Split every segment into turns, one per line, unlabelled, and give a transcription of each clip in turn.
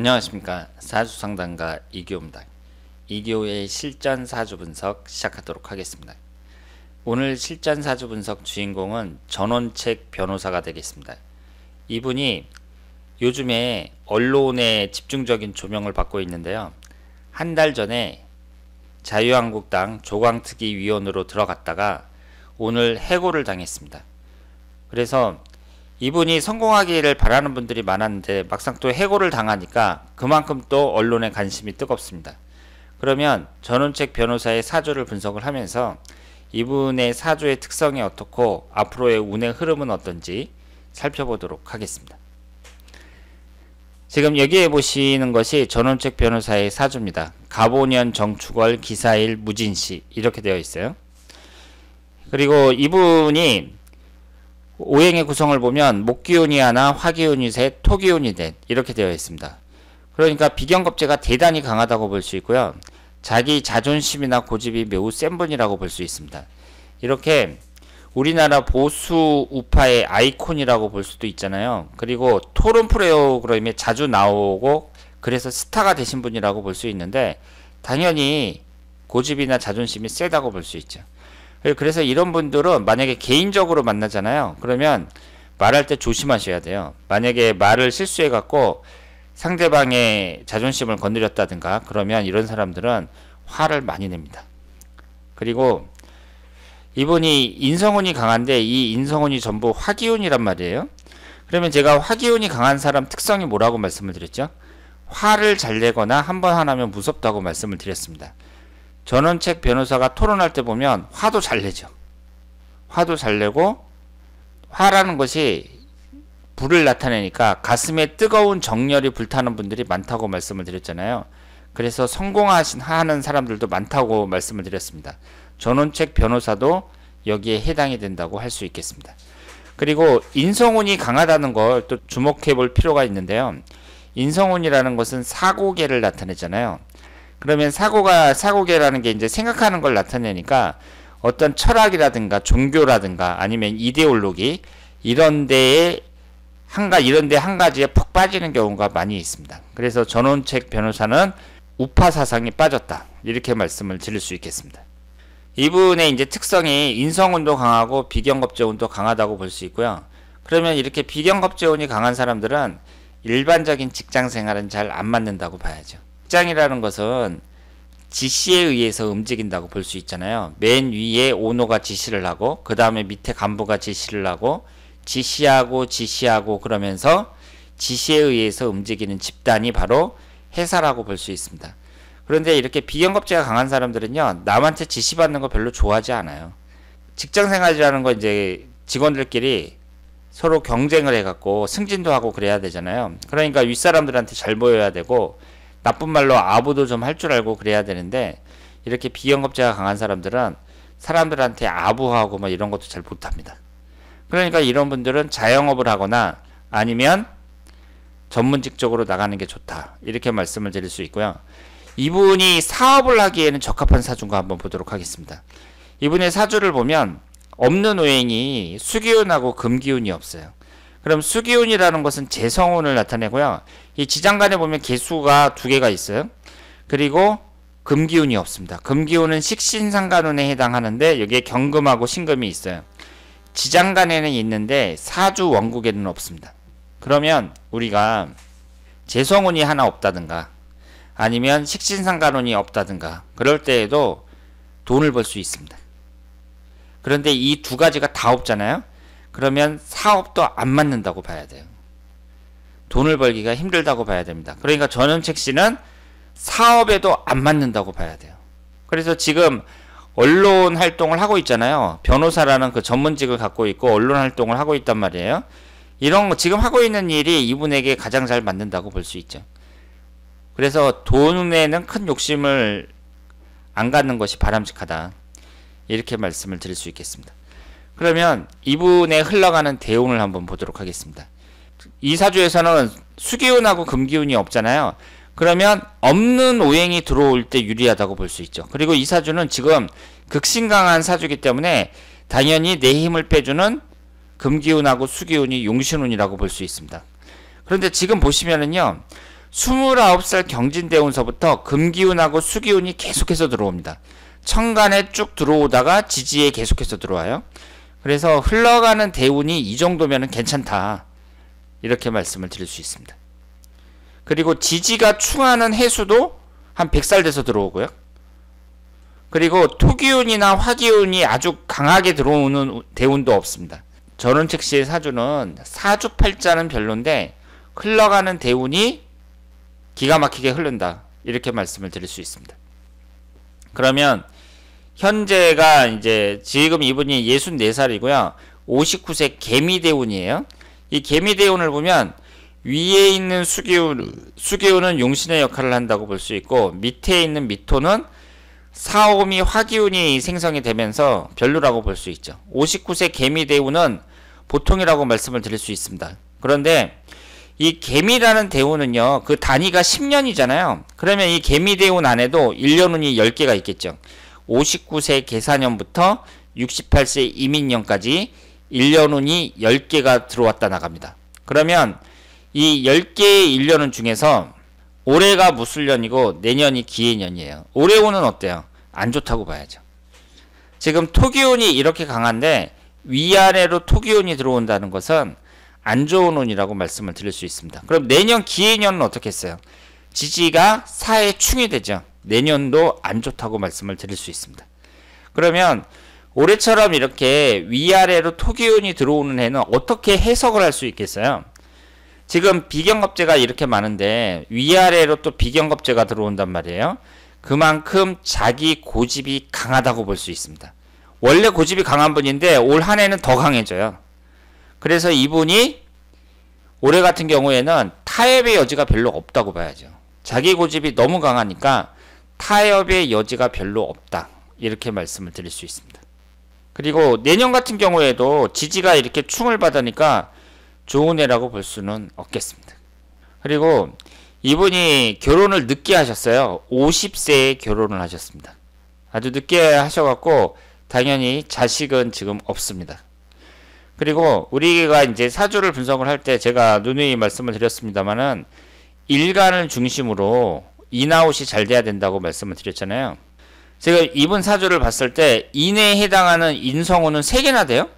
안녕하십니까. 사주상담가 이기호입니다. 이기호의 실전 사주 분석 시작하도록 하겠습니다. 오늘 실전 사주 분석 주인공은 전원책 변호사가 되겠습니다. 이분이 요즘에 언론에 집중적인 조명을 받고 있는데요. 한 달 전에 자유한국당 조광특위 위원으로 들어갔다가 오늘 해고를 당했습니다. 그래서 이분이 성공하기를 바라는 분들이 많았는데 막상 또 해고를 당하니까 그만큼 또 언론의 관심이 뜨겁습니다. 그러면 전원책 변호사의 사주를 분석을 하면서 이분의 사주의 특성이 어떻고 앞으로의 운의 흐름은 어떤지 살펴보도록 하겠습니다. 지금 여기에 보시는 것이 전원책 변호사의 사주입니다. 갑오년 정축월 기사일 무진시 이렇게 되어 있어요. 그리고 이분이 오행의 구성을 보면 목기운이 하나, 화기운이 셋, 토기운이 넷 이렇게 되어 있습니다. 그러니까 비견겁제가 대단히 강하다고 볼 수 있고요. 자기 자존심이나 고집이 매우 센 분이라고 볼 수 있습니다. 이렇게 우리나라 보수 우파의 아이콘이라고 볼 수도 있잖아요. 그리고 토론 프로그램에 자주 나오고 그래서 스타가 되신 분이라고 볼 수 있는데 당연히 고집이나 자존심이 세다고 볼 수 있죠. 그래서 이런 분들은 만약에 개인적으로 만나잖아요. 그러면 말할 때 조심하셔야 돼요. 만약에 말을 실수해 갖고 상대방의 자존심을 건드렸다든가 그러면 이런 사람들은 화를 많이 냅니다. 그리고 이분이 인성운이 강한데 이 인성운이 전부 화기운이란 말이에요. 그러면 제가 화기운이 강한 사람 특성이 뭐라고 말씀을 드렸죠? 화를 잘 내거나 한번 하나면 무섭다고 말씀을 드렸습니다. 전원책 변호사가 토론할 때 보면 화도 잘 내죠. 화도 잘 내고 화라는 것이 불을 나타내니까 가슴에 뜨거운 정열이 불타는 분들이 많다고 말씀을 드렸잖아요. 그래서 성공하는 사람들도 많다고 말씀을 드렸습니다. 전원책 변호사도 여기에 해당이 된다고 할 수 있겠습니다. 그리고 인성운이 강하다는 걸 또 주목해 볼 필요가 있는데요. 인성운이라는 것은 사고계를 나타내잖아요. 그러면 사고계라는 게 이제 생각하는 걸 나타내니까 어떤 철학이라든가 종교라든가 아니면 이데올로기 이런 데 한 가지에 푹 빠지는 경우가 많이 있습니다. 그래서 전원책 변호사는 우파 사상이 빠졌다. 이렇게 말씀을 드릴 수 있겠습니다. 이분의 이제 특성이 인성운도 강하고 비견겁제운도 강하다고 볼 수 있고요. 그러면 이렇게 비견겁제운이 강한 사람들은 일반적인 직장 생활은 잘 안 맞는다고 봐야죠. 직장이라는 것은 지시에 의해서 움직인다고 볼 수 있잖아요. 맨 위에 오너가 지시를 하고 그 다음에 밑에 간부가 지시를 하고 지시하고 그러면서 지시에 의해서 움직이는 집단이 바로 회사라고 볼 수 있습니다. 그런데 이렇게 비견겁제가 강한 사람들은요, 남한테 지시받는 거 별로 좋아하지 않아요. 직장생활이라는 거 이제 직원들끼리 서로 경쟁을 해갖고 승진도 하고 그래야 되잖아요. 그러니까 윗사람들한테 잘 보여야 되고 나쁜 말로 아부도 좀 할 줄 알고 그래야 되는데 이렇게 비견겁제가 강한 사람들은 사람들한테 아부하고 뭐 이런 것도 잘 못합니다. 그러니까 이런 분들은 자영업을 하거나 아니면 전문직 쪽으로 나가는 게 좋다. 이렇게 말씀을 드릴 수 있고요. 이분이 사업을 하기에는 적합한 사주인가 한번 보도록 하겠습니다. 이분의 사주를 보면 없는 오행이 수기운하고 금기운이 없어요. 그럼 수기운이라는 것은 재성운을 나타내고요. 이 지장간에 보면 개수가 두 개가 있어요. 그리고 금기운이 없습니다. 금기운은 식신상간운에 해당하는데 여기에 경금하고 신금이 있어요. 지장간에는 있는데 사주 원국에는 없습니다. 그러면 우리가 재성운이 하나 없다든가 아니면 식신상간운이 없다든가 그럴 때에도 돈을 벌 수 있습니다. 그런데 이 두 가지가 다 없잖아요. 그러면 사업도 안 맞는다고 봐야 돼요. 돈을 벌기가 힘들다고 봐야 됩니다. 그러니까 전원책 씨는 사업에도 안 맞는다고 봐야 돼요. 그래서 지금 언론 활동을 하고 있잖아요. 변호사라는 그 전문직을 갖고 있고 언론 활동을 하고 있단 말이에요. 이런 거 지금 하고 있는 일이 이분에게 가장 잘 맞는다고 볼 수 있죠. 그래서 돈에는 큰 욕심을 안 갖는 것이 바람직하다. 이렇게 말씀을 드릴 수 있겠습니다. 그러면 이분의 흘러가는 대운을 한번 보도록 하겠습니다. 이 사주에서는 수기운하고 금기운이 없잖아요. 그러면 없는 오행이 들어올 때 유리하다고 볼 수 있죠. 그리고 이 사주는 지금 극신강한 사주이기 때문에 당연히 내 힘을 빼주는 금기운하고 수기운이 용신운이라고 볼 수 있습니다. 그런데 지금 보시면은요, 29살 경진대운서부터 금기운하고 수기운이 계속해서 들어옵니다. 천간에 쭉 들어오다가 지지에 계속해서 들어와요. 그래서 흘러가는 대운이 이 정도면 괜찮다, 이렇게 말씀을 드릴 수 있습니다. 그리고 지지가 충하는 해수도 한 100살 돼서 들어오고요. 그리고 토기운이나 화기운이 아주 강하게 들어오는 대운도 없습니다. 전원책 씨의 사주는 사주팔자는 별론데 흘러가는 대운이 기가 막히게 흐른다, 이렇게 말씀을 드릴 수 있습니다. 그러면 현재가 이제 지금 이분이 64살이고요. 59세 개미대운이에요. 이 개미대운을 보면 위에 있는 수기운은 용신의 역할을 한다고 볼 수 있고, 밑에 있는 미토는 사오미 화기운이 생성이 되면서 별로라고 볼 수 있죠. 59세 개미대운은 보통이라고 말씀을 드릴 수 있습니다. 그런데 이 개미라는 대운은요, 그 단위가 10년이잖아요. 그러면 이 개미대운 안에도 1년운이 10개가 있겠죠. 59세 계사년부터 68세 이민년까지 1년운이 10개가 들어왔다 나갑니다. 그러면 이 10개의 1년운 중에서 올해가 무술년이고 내년이 기해년이에요. 올해운은 어때요? 안 좋다고 봐야죠. 지금 토기운이 이렇게 강한데 위아래로 토기운이 들어온다는 것은 안 좋은 운이라고 말씀을 드릴 수 있습니다. 그럼 내년 기해년은 어떻겠어요? 지지가 사에 충이 되죠. 내년도 안 좋다고 말씀을 드릴 수 있습니다. 그러면 올해처럼 이렇게 위아래로 토기운이 들어오는 해는 어떻게 해석을 할 수 있겠어요? 지금 비경겁제가 이렇게 많은데 위아래로 또 비경겁제가 들어온단 말이에요. 그만큼 자기 고집이 강하다고 볼 수 있습니다. 원래 고집이 강한 분인데 올 한 해는 더 강해져요. 그래서 이분이 올해 같은 경우에는 타협의 여지가 별로 없다고 봐야죠. 자기 고집이 너무 강하니까 타협의 여지가 별로 없다, 이렇게 말씀을 드릴 수 있습니다. 그리고 내년 같은 경우에도 지지가 이렇게 충을 받으니까 좋은 해라고 볼 수는 없겠습니다. 그리고 이분이 결혼을 늦게 하셨어요. 50세에 결혼을 하셨습니다. 아주 늦게 하셔갖고 당연히 자식은 지금 없습니다. 그리고 우리가 이제 사주를 분석을 할 때 제가 누누이 말씀을 드렸습니다만은 일간을 중심으로 인아웃이 잘 돼야 된다고 말씀을 드렸잖아요. 제가 이분 사주를 봤을 때 인에 해당하는 인성운은 3개나 돼요.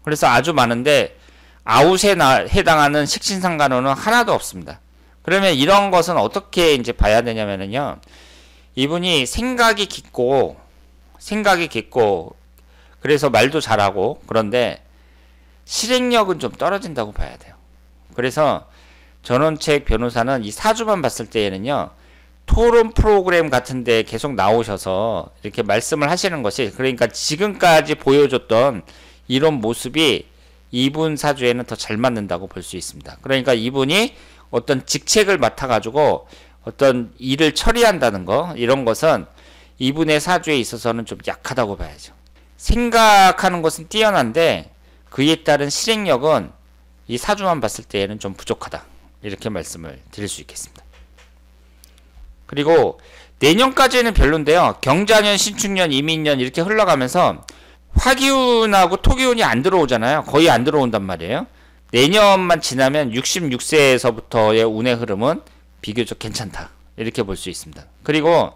그래서 아주 많은데 아웃에 해당하는 식신상간운은 하나도 없습니다. 그러면 이런 것은 어떻게 이제 봐야 되냐면요, 이분이 생각이 깊고 그래서 말도 잘하고, 그런데 실행력은 좀 떨어진다고 봐야 돼요. 그래서 전원책 변호사는 이 사주만 봤을 때에는요, 토론 프로그램 같은데 계속 나오셔서 이렇게 말씀을 하시는 것이, 그러니까 지금까지 보여줬던 이런 모습이 이분 사주에는 더 잘 맞는다고 볼 수 있습니다. 그러니까 이분이 어떤 직책을 맡아가지고 어떤 일을 처리한다는 거, 이런 것은 이분의 사주에 있어서는 좀 약하다고 봐야죠. 생각하는 것은 뛰어난데 그에 따른 실행력은 이 사주만 봤을 때에는 좀 부족하다, 이렇게 말씀을 드릴 수 있겠습니다. 그리고 내년까지는 별론데요, 경자년, 신축년, 이민년 이렇게 흘러가면서 화기운하고 토기운이 안 들어오잖아요. 거의 안 들어온단 말이에요. 내년만 지나면 66세에서부터의 운의 흐름은 비교적 괜찮다, 이렇게 볼 수 있습니다. 그리고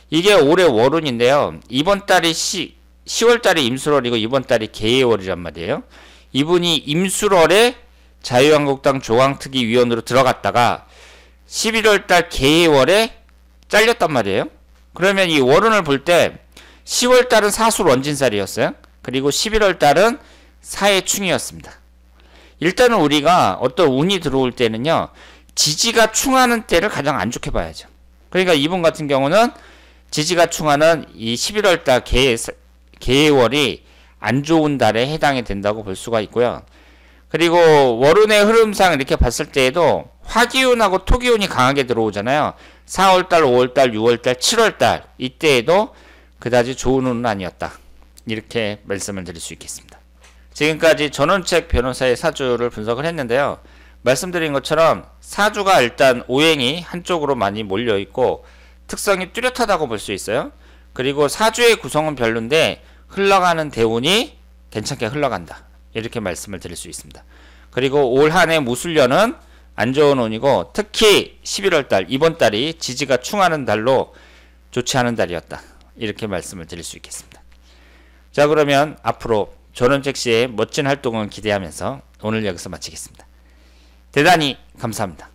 이게 올해 월운인데요, 이번 달이 10월달이 임술월이고 이번 달이 개해월이란 말이에요. 이분이 임술월에 자유한국당 조항특위위원으로 들어갔다가 11월달 개해월에 잘렸단 말이에요. 그러면 이 월운을 볼 때 10월달은 사술 원진살이었어요. 그리고 11월달은 사해충이었습니다. 일단은 우리가 어떤 운이 들어올 때는요, 지지가 충하는 때를 가장 안 좋게 봐야죠. 그러니까 이분 같은 경우는 지지가 충하는 이 11월달 개해월이 안 좋은 달에 해당이 된다고 볼 수가 있고요. 그리고 월운의 흐름상 이렇게 봤을 때에도 화기운하고 토기운이 강하게 들어오잖아요. 4월달, 5월달, 6월달, 7월달 이때에도 그다지 좋은 운은 아니었다, 이렇게 말씀을 드릴 수 있겠습니다. 지금까지 전원책 변호사의 사주를 분석을 했는데요, 말씀드린 것처럼 사주가 일단 오행이 한쪽으로 많이 몰려있고 특성이 뚜렷하다고 볼 수 있어요. 그리고 사주의 구성은 별론데 흘러가는 대운이 괜찮게 흘러간다, 이렇게 말씀을 드릴 수 있습니다. 그리고 올 한해 무술년은 안 좋은 운이고 특히 11월 달 이번 달이 지지가 충하는 달로 좋지 않은 달이었다. 이렇게 말씀을 드릴 수 있겠습니다. 자, 그러면 앞으로 전원책 씨의 멋진 활동을 기대하면서 오늘 여기서 마치겠습니다. 대단히 감사합니다.